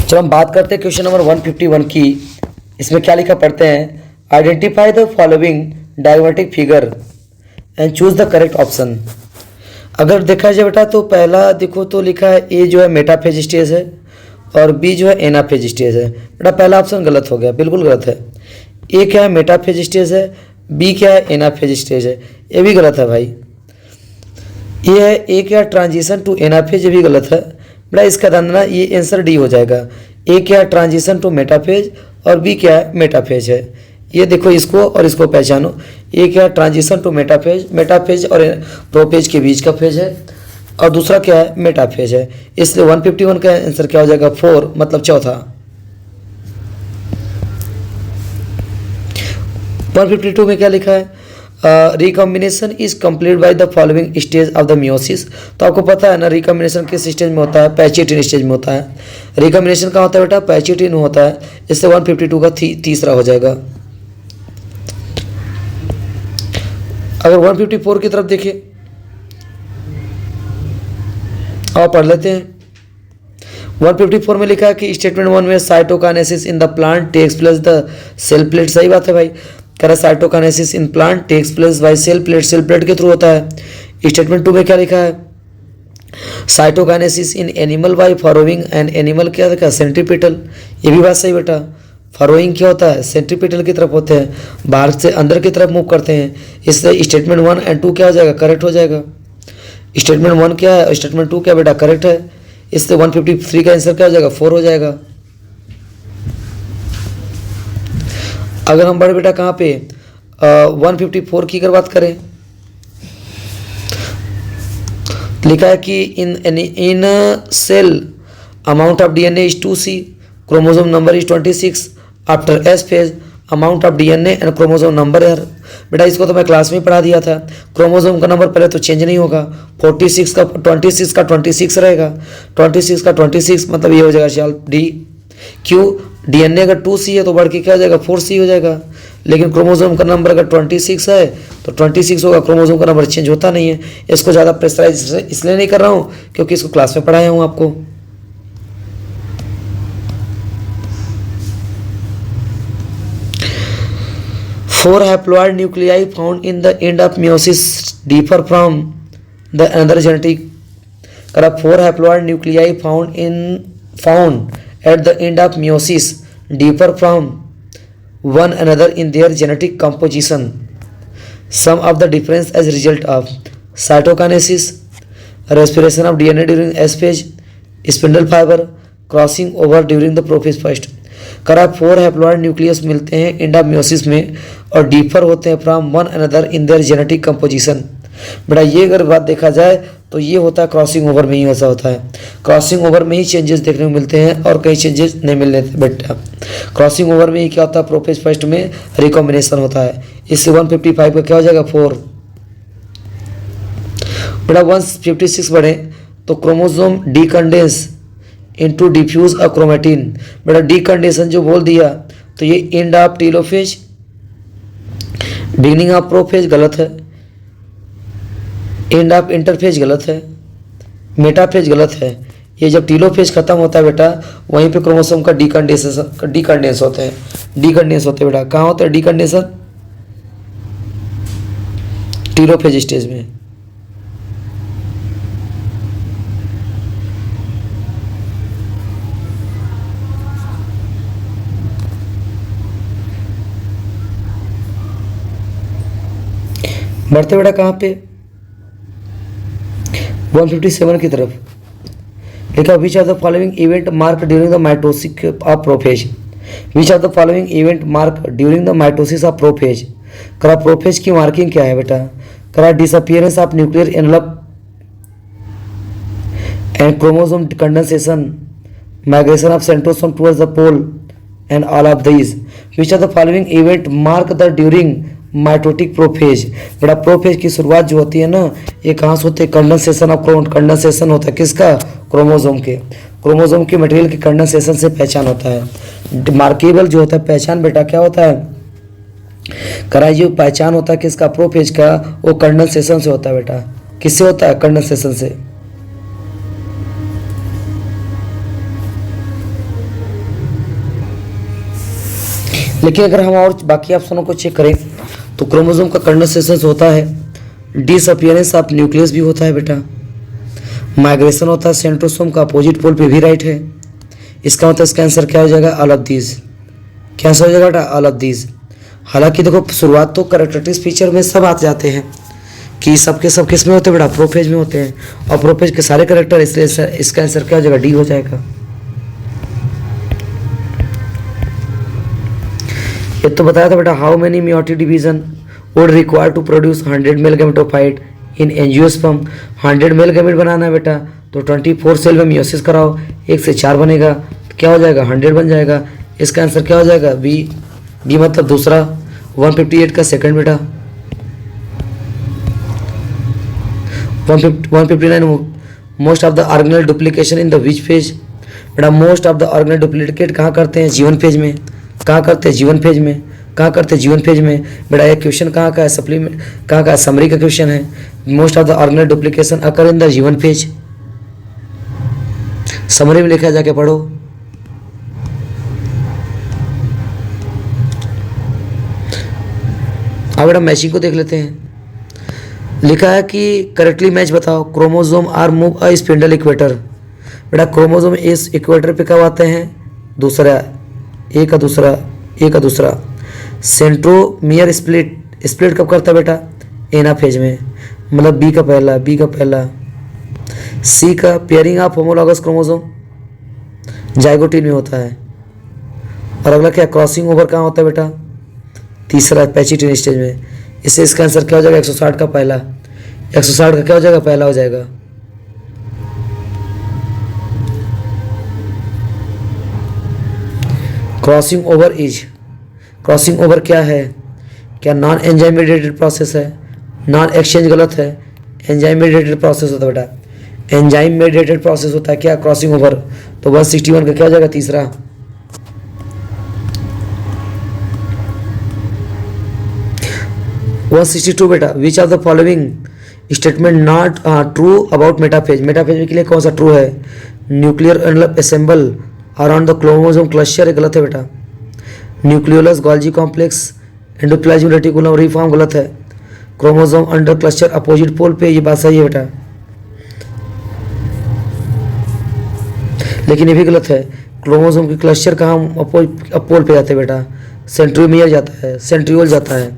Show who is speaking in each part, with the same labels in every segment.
Speaker 1: चलो हम बात करते हैं क्वेश्चन नंबर 151 की। इसमें क्या लिखा पढ़ते हैं, identify the following diagrammatic figure and choose the correct option. अगर देखा जाए बेटा तो पहला देखो तो लिखा है ए जो है मेटाफेज स्टेज है और बी जो है एनाफेज स्टेज है। बेटा पहला ऑप्शन गलत हो गया, बिल्कुल गलत है। ए क्या है मेटाफेज स्टेज है, बी क्या है एनाफेज स्टेज है, ये भी गलत है भाई। ये है ए क्या ट्रांजिशन टू एनाफेज, ये भी गलत है बेटा। इसका जानना ये आंसर डी हो जाएगा। ए क्या ट्रांजिशन टू मेटाफेज और बी क्या है मेटाफेज है। ये देखो इसको और इसको पहचानो। ए क्या ट्रांजिशन टू मेटाफेज, मेटाफेज और प्रोफेज के बीच का फेज है, और दूसरा क्या है मेटाफेज है। इसलिए 151 का आंसर क्या हो जाएगा 4, मतलब चौथा। 152 में क्या लिखा है, recombination is complete by the following stage of the meiosis. तो आपको पता है ना रिकॉम्बिनेशन किस स्टेज में होता है, पैचिटिन स्टेज में होता है। रिकॉम्बिनेशन का होता है बेटा पैचिटिन होता है। इससे 152 का तीसरा हो जाएगा। अगर 154 की तरफ देखिए और पढ़ लेते हैं। 154 में लिखा है कि स्टेटमेंट 1 में cytokinesis in the plant takes place the cell plate. सही बात है भाई, कह रहा cytokinesis in plant takes place by cell plate, cell plate के थ्रू होता है। स्टेटमेंट 2 में क्या लिखा है, cytokinesis in animal by furrowing and animal क्या था सेंट्रीपिटल। ये भी बात सही बेटा। फॉरोइंग क्या होता है, सेंट्रीपिटल की तरफ होते हैं, बाहर से अंदर की तरफ मूव करते हैं। इससे स्टेटमेंट 1 एंड 2 क्या हो जाएगा, करेक्ट हो जाएगा। स्टेटमेंट 1 क्या है, स्टेटमेंट 2 क्या बेटा, करेक्ट है। इससे 153 का आंसर क्या हो जाएगा 4 हो जाएगा। अगर हम बड़े बेटा कहाँ पे 154 की अगर बात करें, लिखा है कि in cell amount of DNA is 2C, chromosome number is 26, after S phase amount of DNA and chromosome number है। बेटा इसको तो मैं क्लास में पढ़ा दिया था। क्रोमोसोम का नंबर पहले तो चेंज नहीं होगा, 26 का 26 रहेगा, 26 का 26 मतलब ये हो जाएगा शाल डी। क्यों, डीएनए अगर 2C है तो बढ़ के क्या हो जाएगा 4C हो जाएगा। लेकिन क्रोमोसोम का नंबर अगर 26 है तो 26 होगा, क्रोमोसोम का नंबर चेंज होता नहीं है। इसको ज़्यादा प्रेशराइज इसलिए नहीं कर रहा हूँ क्योंकि इसको क्लास में पढ़ाया हूँ आपको। Four haploid nuclei found in the end of meiosis differ from the another genetic. correct 4 haploid nuclei found at the end of meiosis differ from one another in their genetic composition. Some of the difference as a result of cytokinesis, respiration of DNA during S phase, spindle fiber crossing over during the prophase first. करा 4 haploid nucleus मिलते हैं एंडोमियोसिस में और differ होते हैं from one another in their genetic composition. बेटा ये अगर बात देखा जाए तो ये होता है क्रॉसिंग ओवर में ही ऐसा होता है। क्रॉसिंग ओवर में ही चेंजेस देखने को मिलते हैं और कई चेंजेस नहीं मिलने बेटा। क्रॉसिंग ओवर में ही क्या होता है, प्रोफेज फर्स्ट में रिकॉम्बिनेशन होता है। इससे 155 का क्या हो जाएगा 4। बेटा 156 बढ़े तो क्रोमोसोम डीकंडेंस इनटू डिफ्यूज अ क्रोमेटिन। बेटा डीकंडेंसन जो बोल दिया तो ये end of telophase beginning of prophase गलत है, एंड ऑफ इंटरफेज गलत है, मेटाफेज गलत है। ये जब टीलोफेज खत्म होता है बेटा वहीं पे क्रोमोसोम का डीकंडेंस होते हैं, डीकंडेंस होते हैं बेटा। कहाँ होता है डीकंडेंसन, टीलोफेज स्टेज में। बढ़ते बेटा कहाँ पे 157 की तरफ। लिखा which of the following event mark during the mitosis of prophase. Which of the following event mark during the mitosis of prophase. करा प्रोफेज की मार्किंग क्या है बेटा, करा disappearance of nuclear envelope and chromosome condensation, migration of centrosome towards the pole and all of these. Which of the following event mark the during mitotic prophase. बेटा prophase की शुरुआत जो होती है ना ये कहाँ से होती है, कंडेंसेशन ऑफ कंडेंसेशन होता है किसका, क्रोमोसोम के। क्रोमोसोम के मटेरियल के कंडेंसेशन से पहचान होता है। मार्केबल जो होता है पहचान बेटा क्या होता है, करा जो पहचान होता है किसका प्रोफेज का, वो कंडेंसेशन से होता है बेटा। किससे होता है, कंडेंसेशन से। लेकिन अगर हम और बाकी ऑप्शनों को चेक करें तो क्रोमोसोम का कंडेंसेशन होता है, डिसअपियरेंस ऑफ न्यूक्लियस भी होता है बेटा, माइग्रेशन होता है सेंट्रोसोम का अपोजिट पोल पे भी राइट है। इसका मतलब इसका आंसर क्या हो जाएगा, ऑल ऑफ दीज। क्या आंसर हो जाएगा बेटा, ऑल ऑफ दीज। हालांकि देखो शुरुआत तो कैरेक्टरिस्टिक फीचर में सब आ जाते हैं कि सबके सब किस में होते हैं बेटा, प्रोफेज में होते हैं, और प्रोफेज के सारे कैरेक्टर, इसलिए इसका आंसर क्या हो जाएगा, डी हो जाएगा। ये तो बताया था बेटा, how many meiotic division would require to produce 100 male gametophyte in angiosperm. 100 male gamete बनाना है बेटा तो 24 सेल में मियोसिस कराओ, 1 से 4 बनेगा, तो क्या हो जाएगा, 100 बन जाएगा। इसका आंसर क्या हो जाएगा, बी। बी मतलब दूसरा। 158 का सेकंड बेटा। 159 most of the organelle duplication in the which phase. बेटा most of the organelle duplicate कहाँ करते हैं, जीवन फेज में। कहाँ करते हैं, जीवन फेज में। कहाँ करते हैं, जीवन फेज में। बेटा ये क्वेश्चन कहाँ का है, सप्लीमेंट कहाँ का है, समरी का क्वेश्चन है। Most of the organelle duplication occur in the जीवन फेज। समरी में लिखा, जाके पढ़ो। अब बेटा मैचिंग को देख लेते हैं। लिखा है कि करेक्टली मैच बताओ, chromosome are move a spindle equator. बेटा क्रोमोसोम इस इक्वेटर पे कब आते हैं, दूसरा, ए का दूसरा, ए का दूसरा। सेंट्रोमियर स्प्लिट कब करता है बेटा, एना फेज में, मतलब बी का पहला, बी का पहला। सी का pairing of homologous chromosome zygotene में होता है। और अगला क्या, क्रॉसिंग ओवर कहाँ होता है बेटा, तीसरा पैचिटिन स्टेज में। इससे इसका आंसर क्या हो जाएगा, 160 का पहला। 160 का क्या हो जाएगा, पहला हो जाएगा। Crossing over is, crossing over क्या है, क्या नॉन एंजाइम मेडिएटेड प्रोसेस है, नॉन एक्सचेंज गलत है, एंजाइम मेडिएटेड प्रोसेस होता है बेटा, एंजाइम मेडिएटेड प्रोसेस होता है क्या, क्रॉसिंग ओवर। तो 161 का क्या हो जाएगा, तीसरा। वन 162 बेटा, which of the following statement not true about metaphase. Metaphase के लिए कौन सा ट्रू है, nuclear envelope assemble around the chromosome cluster गलत है बेटा। Nucleolus Golgi complex endoplasmic reticulum reform गलत है। Chromosome under cluster opposite pole पे, ये बात सही है बेटा, लेकिन ये भी गलत है। क्रोमोसोम की क्लस्टर कहाँ पोल पे जाते हैं बेटा, सेंट्रोमियर जाता है, सेंट्रियोल जाता है।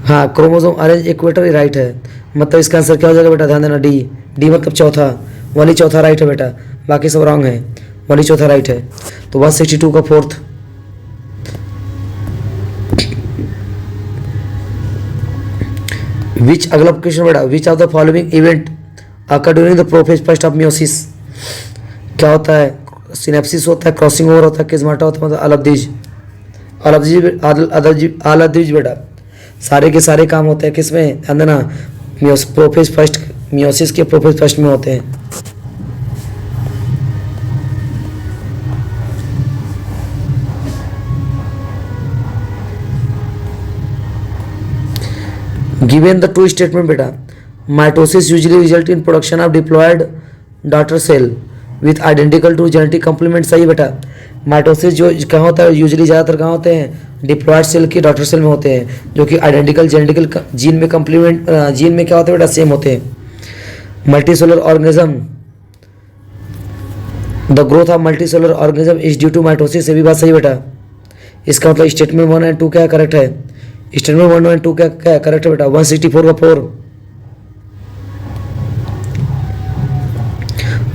Speaker 1: हाँ क्रोमोसोम अरेंज इक्वेटर ही राइट है, मतलब इसका आंसर क्या हो जाएगा बेटा, ध्यान देना, डी। डी मतलब चौथा, वाली चौथा राइट है बेटा, बाकी सब रॉन्ग है, वाली चौथा राइट है। तो 162 का फोर्थ। विच, अगला क्वेश्चन बेटा, which of the following event occur during the prophase first of meiosis. क्या होता है, सिनेप्सिस होता है, क्रॉसिंग ओवर होता है, किस्माटा होता है, मतलब all of these. All of these बेटा, सारे के सारे काम होते हैं किसमें, ध्यान देना, प्रोफेज फर्स्ट, मियोसिस के प्रोफेज फर्स्ट में होते हैं। गिवन द टू स्टेटमेंट बेटा, mitosis usually result in production of diploid daughter cell with identical two genetic complement. सही बेटा, माइटोसिस जो कहाँ होता है, यूजुअली ज़्यादातर कहाँ होते हैं, डिप्लॉयड सेल की डॉटर सेल में होते हैं, जो कि आइडेंटिकल जेनेटिकल जीन में कंप्लीमेंट, जीन में क्या होते हैं बेटा, सेम होते हैं। Multicellular organism, the growth of multicellular organism is due to mitosis, ये भी बात सही बेटा। इसका मतलब स्टेटमेंट 1 और 2 क्या करेक्ट है, स्टेटमेंट 1 और 2 क्या करेक्ट है बेटा। 164 का 4।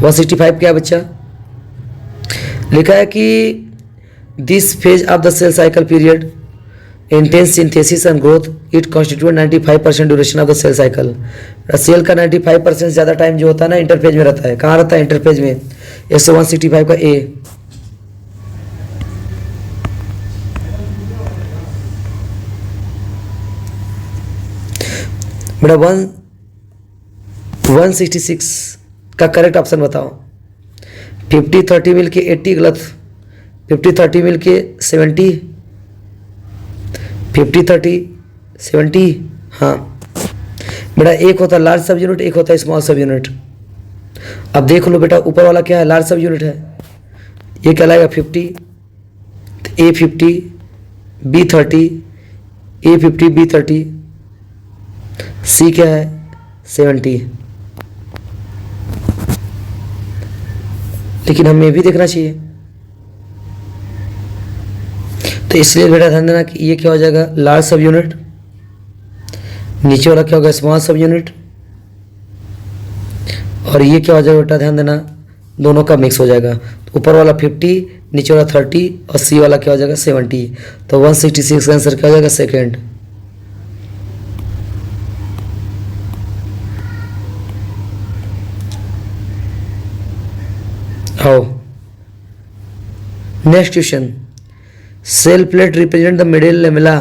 Speaker 1: 165 क्या बच्चा, लिखा है कि this phase of the cell cycle period intense synthesis and growth it constitute 95% duration of the cell cycle. Cell का 95% ज़्यादा टाइम जो होता है ना इंटरफेज में रहता है, कहाँ रहता है, इंटरफेज में। इससे 165 का ए। बेटा 166 का करेक्ट ऑप्शन बताओ। 50-30 मिल के 80 गलत, 50-30 मिल के 70, 50-30 70। हाँ बेटा, एक होता है लार्ज सब यूनिट, एक होता है स्मॉल सब यूनिट। अब देख लो बेटा, ऊपर वाला क्या है, लार्ज सब यूनिट है, ये कहलाएगा 50, तो A 50, B30, A50, B30, C क्या है 70। लेकिन हमें भी देखना चाहिए, तो इसलिए बेटा ध्यान देना कि ये क्या हो जाएगा लार्ज सब यूनिट, नीचे वाला क्या होगा स्मॉल सब यूनिट, और ये क्या हो जाएगा बेटा ध्यान देना दोनों का मिक्स हो जाएगा। तो ऊपर वाला 50, नीचे वाला 30 और सी वाला क्या हो जाएगा 70। तो 166 का आंसर क्या हो जाएगा सेकेंड। आओ next question. Cell plate represent the middle lamella,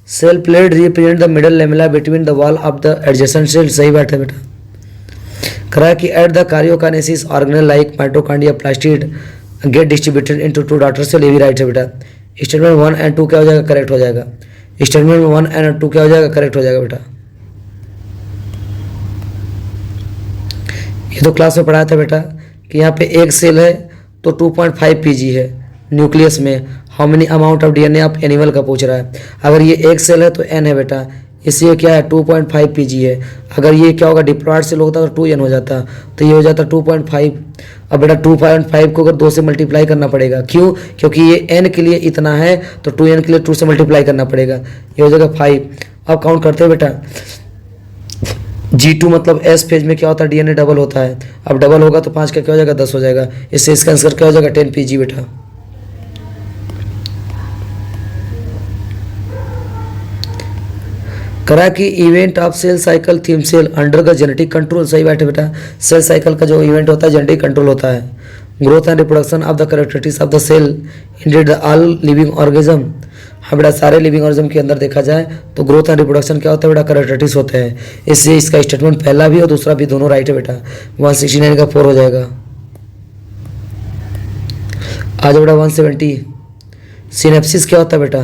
Speaker 1: cell plate represent the middle lamella between the wall of the adjacent cell. सही बात है बेटा। करा कि at the karyokinesis organelle like mitochondria plastid get distributed into two daughter cell. ये भी right है बेटा। स्टेटमेंट 1 एंड 2 क्या हो जाएगा करेक्ट हो जाएगा। स्टेटमेंट 1 एंड 2 क्या हो जाएगा करेक्ट हो जाएगा बेटा। ये तो क्लास में पढ़ाया था बेटा कि यहाँ पे एक सेल है तो 2.5 pg है न्यूक्लियस में, how many amount of DNA of animal का पूछ रहा है। अगर ये एक सेल है तो n है बेटा, इसलिए क्या है 2.5 pg है। अगर ये क्या होगा डिप्लॉयड सेल होता तो 2n हो जाता, तो ये हो जाता 2.5। अब बेटा 2.5 को अगर 2 से मल्टीप्लाई करना पड़ेगा, क्यों? क्योंकि ये n के लिए इतना है तो 2n के लिए 2 से मल्टीप्लाई करना पड़ेगा, ये हो जाएगा 5। अब काउंट करते हैं बेटा। G2 मतलब S फेज में क्या होता है डीएनए डबल होता है, अब डबल होगा तो 5 का क्या हो जाएगा 10 हो जाएगा, इससे इसका आंसर क्या हो जाएगा 10 pg बेटा। करा कि event of cell cycle theme cell under the genetic control. सही बात है बेटा। सेल साइकिल का जो इवेंट होता है जेनेटिक कंट्रोल होता है। Growth and reproduction of the characteristics of the cell indeed the all living organism. हाँ बेटा सारे लिविंग ऑर्गेनिज्म के अंदर देखा जाए तो ग्रोथ एंड रिप्रोडक्शन क्या होता है बेटा कैरेक्टरिस्टिक्स होते हैं, इससे इसका स्टेटमेंट पहला भी और दूसरा भी दोनों राइट है बेटा। 169 का 4 हो जाएगा। आज बेटा 170 सिनेप्सिस क्या होता है बेटा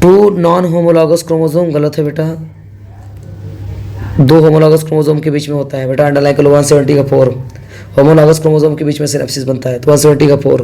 Speaker 1: 2 नॉन होमोलॉगस क्रोमोसोम। गलत है बेटा, 2 होमोलॉगस क्रोमोसोम के बीच में होता है बेटा। अंडरलाइन कर लो 170 का 4। होमोलॉगस क्रोमोसोम के बीच में सिनेप्सिस बनता है तो 170 का 4।